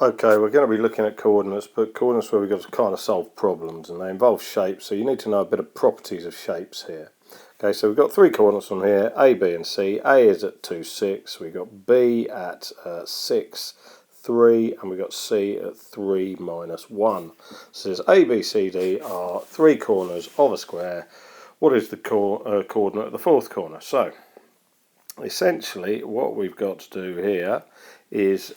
Okay, we're going to be looking at coordinates, but coordinates where we've got to kind of solve problems, and they involve shapes, so you need to know a bit of properties of shapes here. Okay, so we've got three coordinates on here, A, B and C. A is at 2, 6, we've got B at 6, 3, and we've got C at 3, minus 1. So it says A, B, C, D are three corners of a square. What is the coordinate of the fourth corner? So essentially what we've got to do here is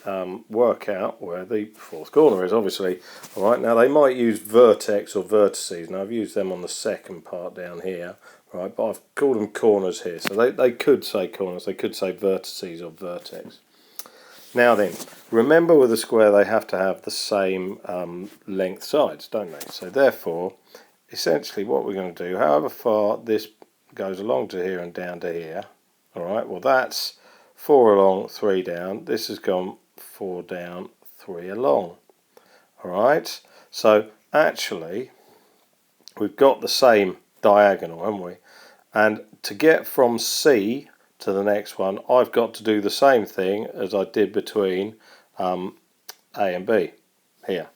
work out where the fourth corner is, obviously. Alright, now they might use vertex or vertices. Now I've used them on the second part down here, right, but I've called them corners here. So they could say corners, they could say vertices or vertex. Now then, remember with a square they have to have the same length sides, don't they? So therefore, essentially what we're going to do, however far this goes along to here and down to here, alright, well that's 4 along, 3 down. This has gone 4 down, 3 along. Alright, so actually we've got the same diagonal, haven't we? And to get from C to the next one, I've got to do the same thing as I did between A and B here.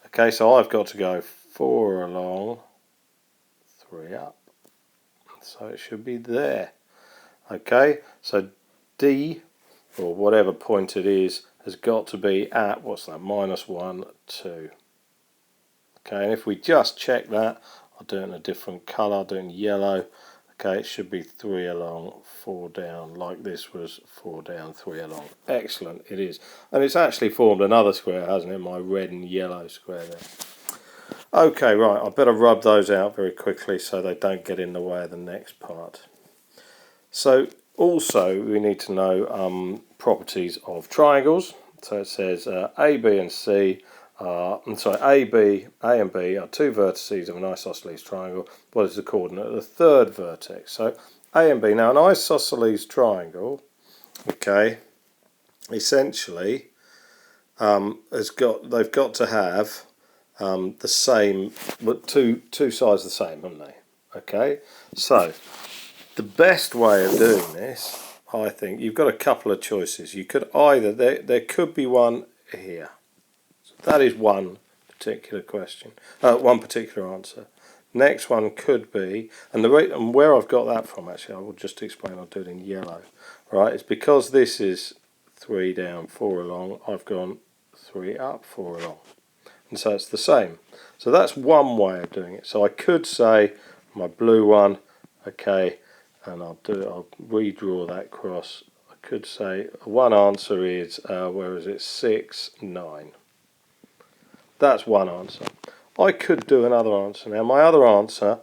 Okay, so I've got to go 4 along, 3 up. So it should be there. Okay, so D, or whatever point it is, has got to be at, what's that, minus 1, 2. Okay, and if we just check that, I'll do it in a different colour, I'll do it in yellow. Okay, it should be 3 along, 4 down, like this was 4 down, 3 along. Excellent, it is. And it's actually formed another square, hasn't it, my red and yellow square there. Okay, right, I better rub those out very quickly so they don't get in the way of the next part. So also we need to know properties of triangles. So it says A, B and C are, A and B are two vertices of an isosceles triangle. What is the coordinate of the third vertex? So A and B. Now an isosceles triangle, okay, essentially they've got to have the same, but two sides the same, haven't they? Okay, so the best way of doing this, I think, you've got a couple of choices. You could either, there could be one here. So that is one particular question, one particular answer. Next one could be, and where I've got that from, actually, I will just explain, I'll do it in yellow. Right, it's because this is 3 down, 4 along, I've gone 3 up, 4 along. And so it's the same. So that's one way of doing it. So I could say, my blue one, okay, and I'll redraw that cross. I could say one answer is, where is it, 6, 9. That's one answer. I could do another answer. Now my other answer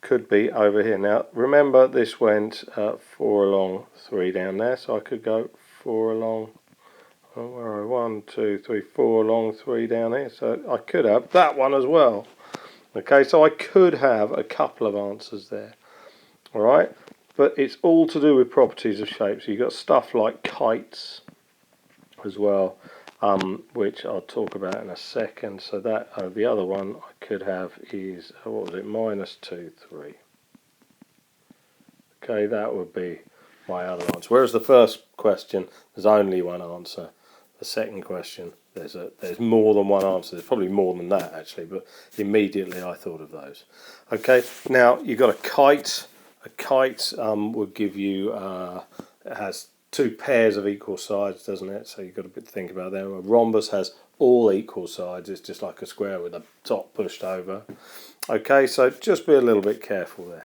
could be over here. Now remember this went 4 along, 3 down there, so I could go 4 along, where are we? 1, 2, 3, 4 along, 3 down here. So I could have that one as well. Okay, so I could have a couple of answers there. Alright, but it's all to do with properties of shapes. You've got stuff like kites as well, which I'll talk about in a second. So that the other one I could have is, what was it, minus 2, 3. Okay, that would be my other answer. Whereas the first question, there's only one answer. The second question, there's more than one answer. There's probably more than that actually, but immediately I thought of those. Okay, now you've got a kite. A kite would give you, it has two pairs of equal sides, doesn't it? So you've got to think about that. A rhombus has all equal sides. It's just like a square with the top pushed over. Okay, so just be a little bit careful there.